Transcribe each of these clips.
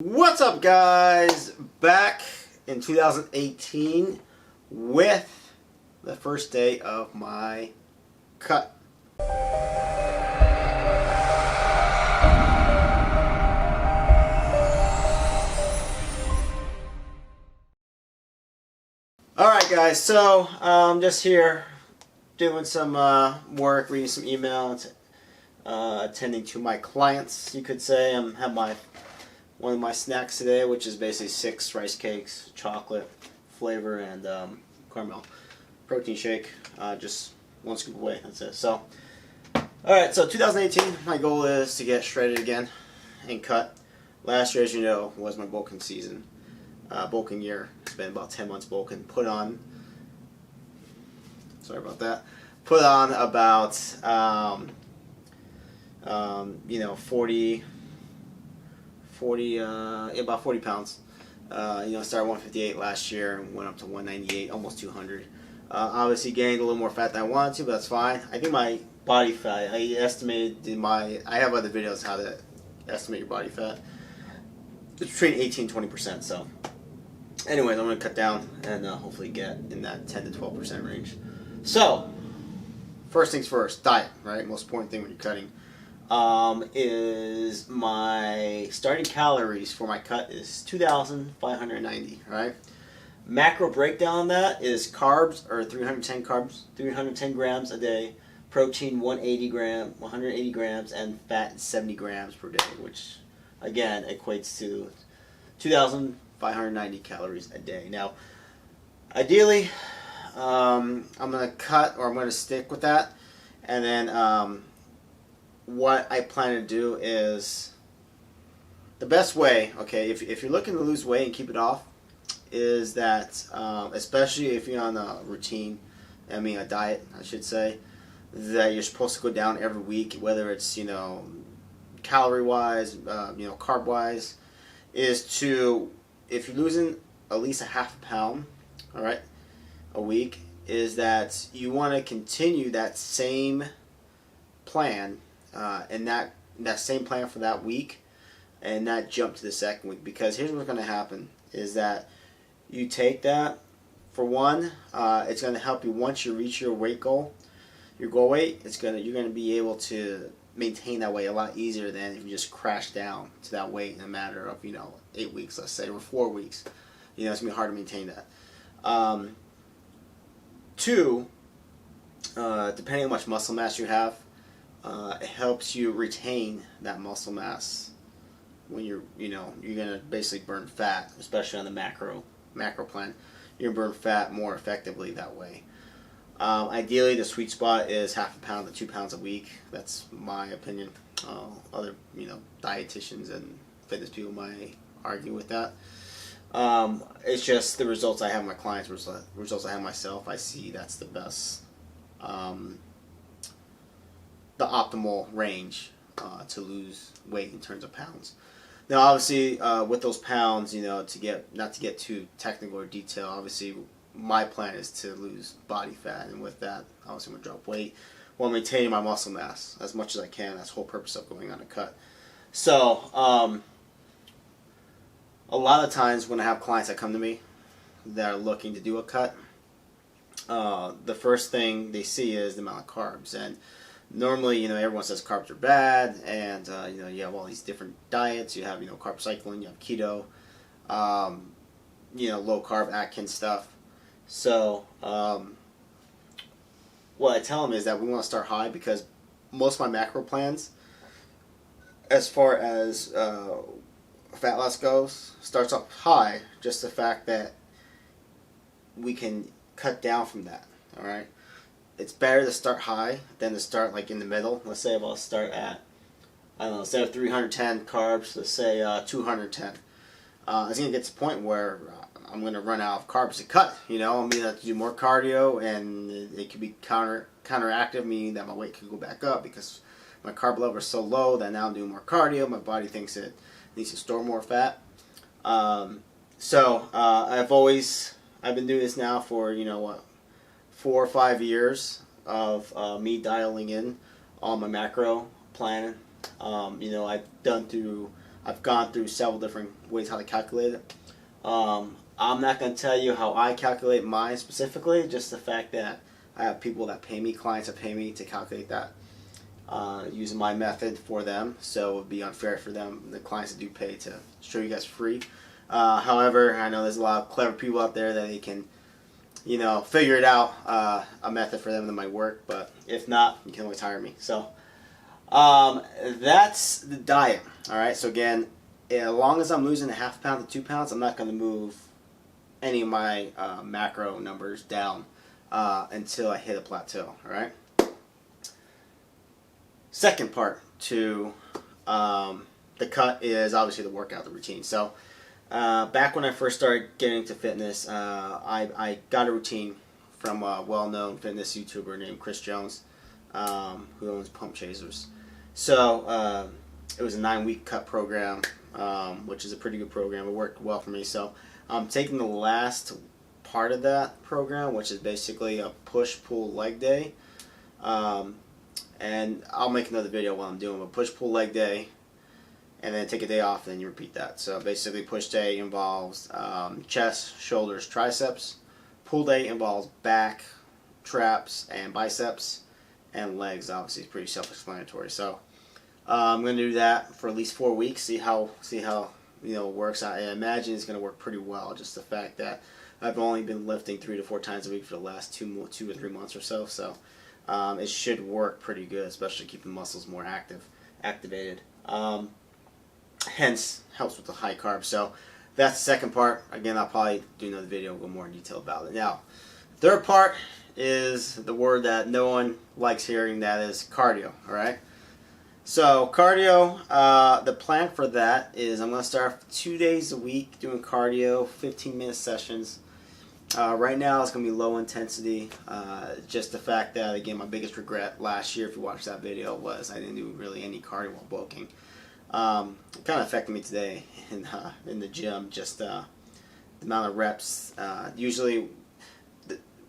What's up, guys? Back in 2018 with the first day of my cut. Alright, guys, so I'm just here doing some work, reading some emails, attending to my clients, you could say. I'm have one of my snacks today, which is basically 6 rice cakes, chocolate flavor, and caramel protein shake. Just one scoop away. That's it. So, alright, so 2018, my goal is to get shredded again and cut. Last year, as you know, was my bulking season. Bulking year. Spent about 10 months bulking. Put on, sorry about that, put on about, 40 pounds. Started 158 last year and went up to 198, almost 200. Obviously gained a little more fat than I wanted to, but that's fine. I think my body fat, I estimated I have other videos how to estimate your body fat. It's between 18 and 20%, so. Anyways, I'm going to cut down and hopefully get in that 10 to 12% range. So, first things first, diet, right? Most important thing when you're cutting. Is my starting calories for my cut is 2,590, right? Macro breakdown on that is carbs are 310 carbs, 310 grams a day, protein 180 grams, and fat 70 grams per day, which again equates to 2,590 calories a day. Now, ideally, I'm gonna cut, or I'm gonna stick with that, and then what I plan to do is, the best way, okay, if you're looking to lose weight and keep it off, is that, especially if you're on a routine, a diet, I should say, that you're supposed to go down every week, whether it's, calorie-wise, carb-wise, is to, if you're losing at least a half a pound, all right, a week, is that you want to continue that same plan, and that same plan for that week, and not jump to the second week. Because here's what's going to happen is that you take that, for one, it's going to help you once you reach your weight goal, your goal weight. You're going to be able to maintain that weight a lot easier than if you just crash down to that weight in a matter of 8 weeks, let's say, or 4 weeks. It's going to be hard to maintain that. Two, depending on how much muscle mass you have, it helps you retain that muscle mass when you're gonna basically burn fat, especially on the macro plan. You're gonna burn fat more effectively that way. Ideally, the sweet spot is half a pound to 2 pounds a week. That's my opinion. Other dietitians and fitness people might argue with that. It's just the results I have with my clients, results I have myself. I see that's the best. The optimal range to lose weight in terms of pounds. Now, obviously, with those pounds, not to get too technical or detailed, obviously, my plan is to lose body fat, and with that, obviously, I'm gonna drop weight while maintaining my muscle mass as much as I can. That's the whole purpose of going on a cut. So, a lot of times when I have clients that come to me that are looking to do a cut, the first thing they see is the amount of carbs. And normally, everyone says carbs are bad, and you have all these different diets. You have carb cycling, you have keto, low carb Atkins stuff. So what I tell them is that we want to start high, because most of my macro plans, as far as fat loss goes, starts off high. Just the fact that we can cut down from that. All right. It's better to start high than to start like in the middle. Let's say if I'll start at, instead of 310 carbs, let's say 210. It's going to get to the point where I'm going to run out of carbs to cut. I'm going to have to do more cardio, and it could be counteractive, meaning that my weight could go back up because my carb level is so low that now I'm doing more cardio. My body thinks it needs to store more fat. I've been doing this now for 4 or 5 years of me dialing in on my macro plan. I've I've gone through several different ways how to calculate it. I'm not going to tell you how I calculate mine specifically, just the fact that I have people that pay me, clients that pay me to calculate that using my method for them, so it would be unfair for them, the clients that do pay, to show you guys free. However, I know there's a lot of clever people out there that they can, you know, figure it out, a method for them that might work, but if not, you can always hire me. So that's the diet. Alright, so again, as long as I'm losing a half pound to 2 pounds, I'm not going to move any of my macro numbers down until I hit a plateau. Alright. Second part to the cut is obviously the workout, the routine. So back when I first started getting into fitness, I got a routine from a well-known fitness YouTuber named Chris Jones, who owns Pump Chasers. So it was a 9-week cut program, which is a pretty good program. It worked well for me. So I'm taking the last part of that program, which is basically a push-pull leg day. And I'll make another video while I'm doing a push-pull leg day, and then take a day off, and then you repeat that. So basically, push day involves chest, shoulders, triceps. Pull day involves back, traps, and biceps, and legs. Obviously, it's pretty self-explanatory. So I'm going to do that for at least 4 weeks. See how you know it works. I imagine it's going to work pretty well. Just the fact that I've only been lifting 3 to 4 times a week for the last 2 or 3 months or so. So it should work pretty good, especially keeping muscles more activated. Hence, helps with the high carbs. So that's the second part. Again, I'll probably do another video and go more in detail about it. Now, third part is the word that no one likes hearing. That is cardio. All right. So cardio, the plan for that is I'm going to start 2 days a week doing cardio, 15-minute sessions. Right now it's going to be low intensity. Just the fact that, again, my biggest regret last year, if you watched that video, was I didn't do really any cardio while bulking. It kind of affected me today in the gym, just the amount of reps. Usually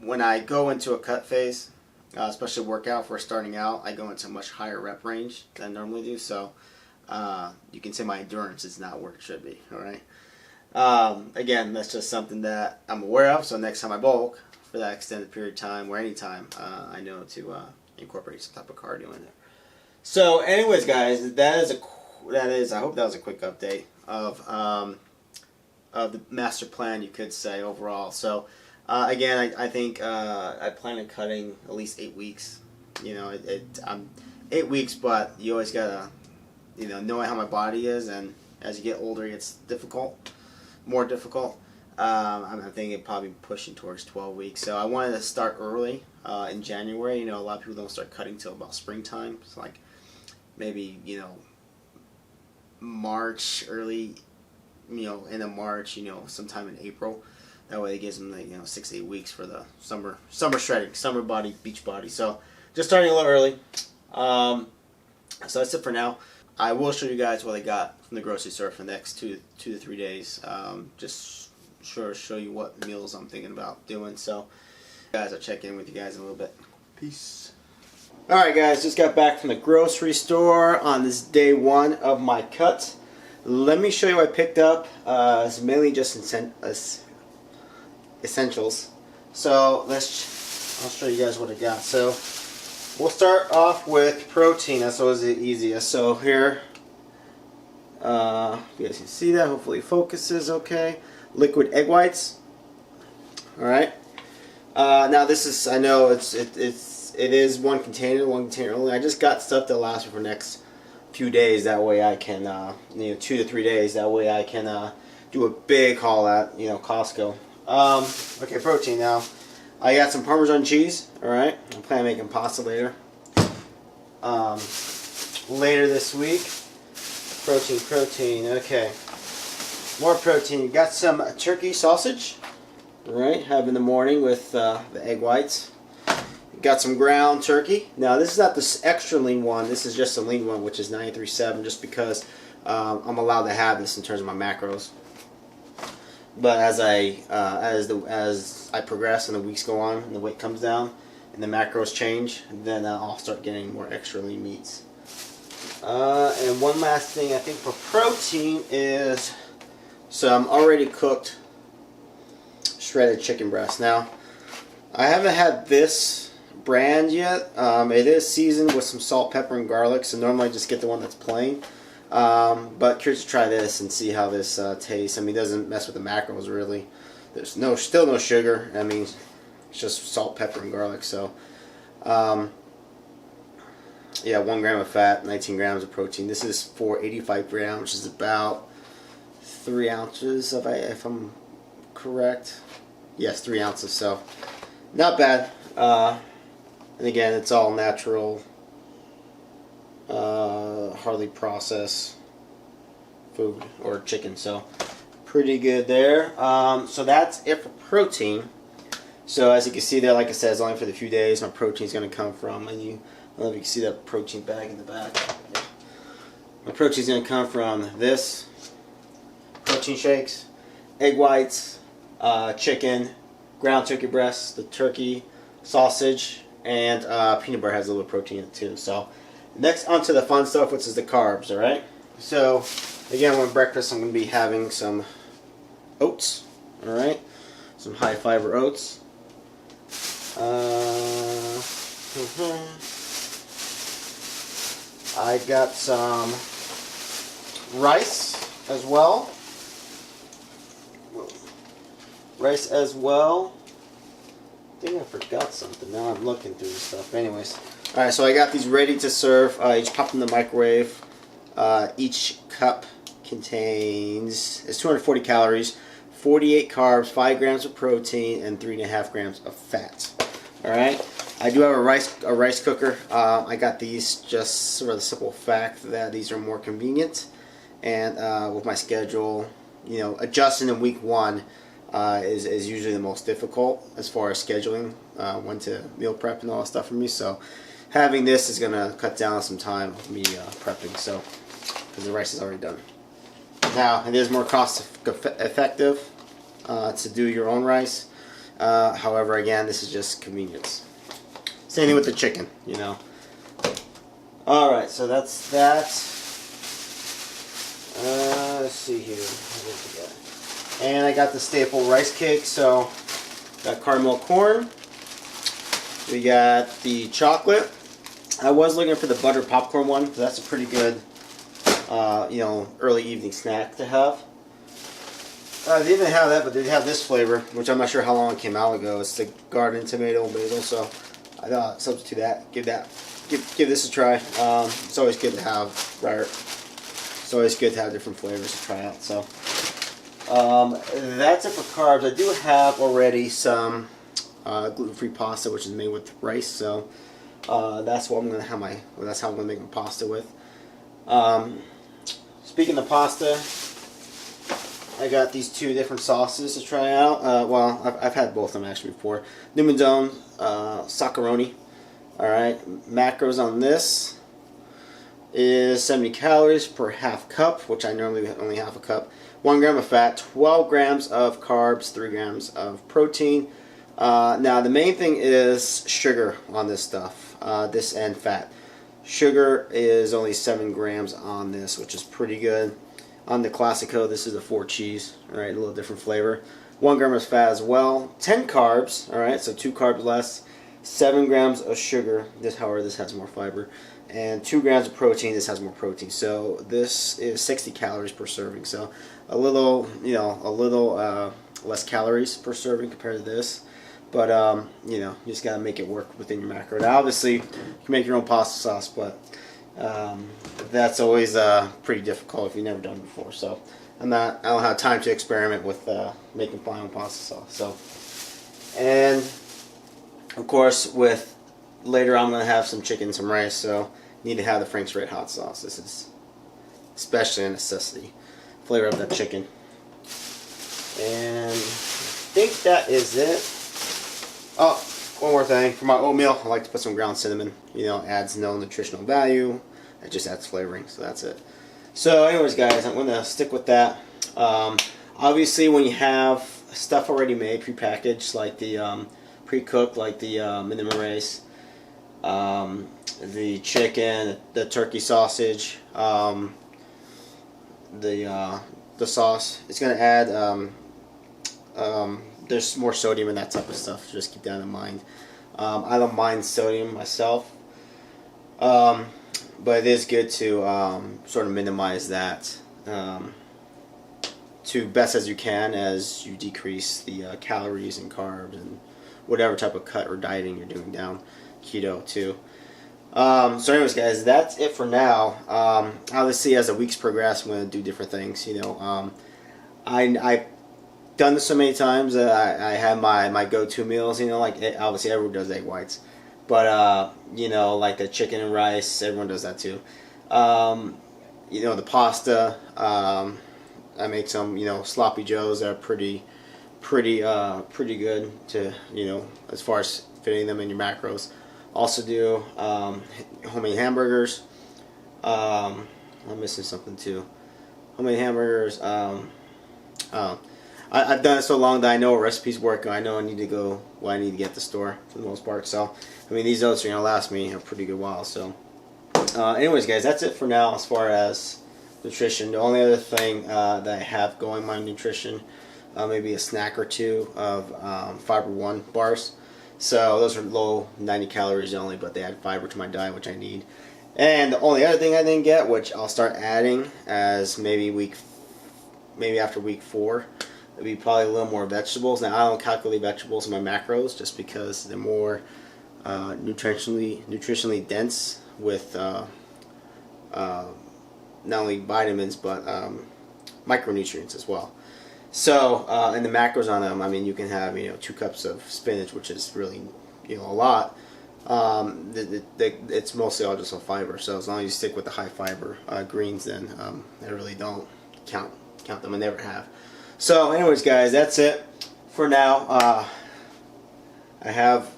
when I go into a cut phase, especially workout for starting out, I go into a much higher rep range than I normally do. So you can say my endurance is not where it should be. All right. Again, that's just something that I'm aware of. So next time I bulk for that extended period of time or any time, I know to incorporate some type of cardio in there. So, anyways, guys, I hope that was a quick update of the master plan, you could say, overall. So again, I think I plan on cutting at least 8 weeks. You know, I'm 8 weeks, but you always gotta, you know, knowing how my body is, and as you get older, it gets more difficult. I'm thinking probably pushing towards 12 weeks. So I wanted to start early in January. You know, a lot of people don't start cutting till about springtime. It's like maybe, you know, March, early, you know, end of March, you know, sometime in April. That way it gives them, like, you know, 6 to 8 weeks for the summer shredding, summer body, beach body. So just starting a little early. So that's it for now. I will show you guys what I got from the grocery store for the next 2 to 3 days. Just show you what meals I'm thinking about doing. So, guys, I'll check in with you guys in a little bit. Peace. Alright, guys, just got back from the grocery store on this day 1 of my cut. Let me show you what I picked up. It's mainly just essentials. So I'll show you guys what I got. So we'll start off with protein. That's always the easiest. So here, you guys can see that. Hopefully, focuses okay. Liquid egg whites. All right. Now this is, I know it is one container only. I just got stuff that lasts for the next few days. That way I can, you know, 2 to 3 days. That way I can do a big haul at, you know, Costco. Okay, protein now. I got some Parmesan cheese. All right, I'm planning on making pasta later. Later this week. Protein. Okay, more protein. Got some turkey sausage. All right, have in the morning with the egg whites. Got some ground turkey. Now this is not this extra lean one. This is just a lean one, which is 93.7, just because I'm allowed to have this in terms of my macros. But as I progress and the weeks go on and the weight comes down and the macros change, then I'll start getting more extra lean meats. And one last thing I think for protein is some already cooked shredded chicken breast. Now, I haven't had this brand yet. It is seasoned with some salt, pepper, and garlic, so normally I just get the one that's plain. But curious to try this and see how this tastes. I mean, it doesn't mess with the macros really. There's still no sugar. I mean, it's just salt, pepper, and garlic. So, yeah, 1 gram of fat, 19 grams of protein. This is for 85 grams, which is about 3 ounces, if I'm correct. Yes, 3 ounces. So, not bad. And again, it's all natural, hardly processed food or chicken. So, pretty good there. So that's it for protein. So as you can see there, like I said, it's only for the few days my protein is going to come from. And I don't know if you can see that protein bag in the back. My protein is going to come from this, protein shakes, egg whites, chicken, ground turkey breasts, the turkey, sausage, and peanut butter has a little protein in it too. So next onto the fun stuff, which is the carbs, alright? So again, with breakfast I'm going to be having some oats, alright? Some high fiber oats. I got some rice as well. Rice as well. I think I forgot something. Now I'm looking through this stuff. Anyways. Alright, so I got these ready to serve. You just pop in the microwave. Each cup contains, it's 240 calories, 48 carbs, 5 grams of protein, and 3.5 grams of fat. Alright. I do have a rice cooker. I got these just for the simple fact that these are more convenient. And with my schedule, you know, adjusting in week 1 is usually the most difficult as far as scheduling when to meal prep and all that stuff for me. So having this is going to cut down some time of me prepping, so because the rice is already done. Now, it is more cost effective to do your own rice. However, again, this is just convenience. Same thing with the chicken, you know. Alright, so that's that. Let's see here. And I got the staple rice cake. So, got caramel corn. We got the chocolate. I was looking for the butter popcorn one, because that's a pretty good, you know, early evening snack to have. They didn't have that, but they have this flavor, which I'm not sure how long it came out ago. It's the garden tomato basil, so I thought substitute that. Give this a try. It's always good to have. It's always good to have different flavors to try out. So that's it for carbs. I do have already some gluten-free pasta, which is made with rice. So that's what I'm gonna have that's how I'm gonna make my pasta with. Speaking of pasta, I got these 2 different sauces to try out. Well, I've had both of them actually before. Numidone, Saccaroni. Alright, macros on this is 70 calories per half cup, which I normally only half a cup. 1 gram of fat, 12 grams of carbs, 3 grams of protein. Now, the main thing is sugar on this stuff, this and fat. Sugar is only 7 grams on this, which is pretty good. On the Classico, this is a 4 cheese, alright, a little different flavor. 1 gram of fat as well. 10 carbs, alright, so 2 carbs less. 7 grams of sugar, however, this has more fiber. And 2 grams of protein, this has more protein. So this is 60 calories per serving. So a little, you know, less calories per serving compared to this. But, you know, you just got to make it work within your macro. Now, obviously, you can make your own pasta sauce, but that's always pretty difficult if you've never done it before. So I don't have time to experiment with making my own pasta sauce. So, and of course, later I'm going to have some chicken, some rice. So need to have the Frank's Red Hot sauce. This is especially a necessity. Flavor up that chicken. And I think that is it. Oh, one more thing. For my oatmeal, I like to put some ground cinnamon. You know, adds no nutritional value. It just adds flavoring, so that's it. So anyways, guys, I'm going to stick with that. Obviously, when you have stuff already made, prepackaged, like the pre-cooked, like the minimum rice, the chicken, the turkey sausage, the sauce. It's gonna add there's more sodium in that type of stuff. Just keep that in mind. I don't mind sodium myself, but it is good to sort of minimize that to best as you can as you decrease the calories and carbs and whatever type of cut or dieting you're doing down keto too. So anyways, guys, that's it for now. Obviously, as the weeks progress, I'm going to do different things. I've done this so many times that I have my go-to meals. Like obviously everyone does egg whites, but like the chicken and rice, everyone does that too. The pasta. I make some sloppy joes that are pretty good to as far as fitting them in your macros. Also do homemade hamburgers. I'm missing something too. Homemade hamburgers. I've done it so long that I know what recipes work. I know I need to go what I need to get at the store for the most part. So I mean, these oats are gonna last me a pretty good while. So anyways, guys, that's it for now as far as nutrition. The only other thing that I have going my nutrition, maybe a snack or two of Fiber One bars. So those are low, 90 calories only, but they add fiber to my diet, which I need. And the only other thing I didn't get, which I'll start adding as maybe after week 4, it'll be probably a little more vegetables. Now I don't calculate vegetables in my macros just because they're more nutritionally dense with not only vitamins but micronutrients as well. So, and the macros on them, I mean, you can have 2 cups of spinach, which is really a lot. It's mostly all just a fiber. So as long as you stick with the high fiber greens, then I really don't count them. I never have. So, anyways, guys, that's it for now. I have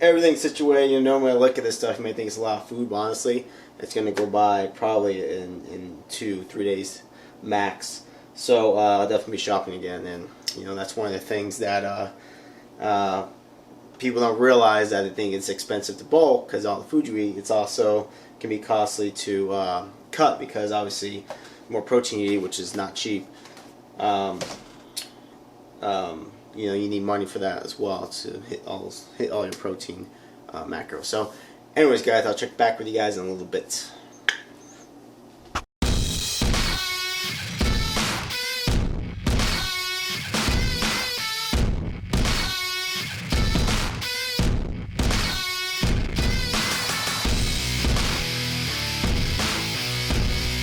everything situated. Normally I look at this stuff, you may think it's a lot of food, but honestly, it's going to go by probably in 2-3 days max. So I'll definitely be shopping again, and that's one of the things that people don't realize, that they think it's expensive to bulk because all the food you eat. It's also can be costly to cut because obviously the more protein you eat, which is not cheap, you need money for that as well to hit all your protein macros. So anyways, guys, I'll check back with you guys in a little bit.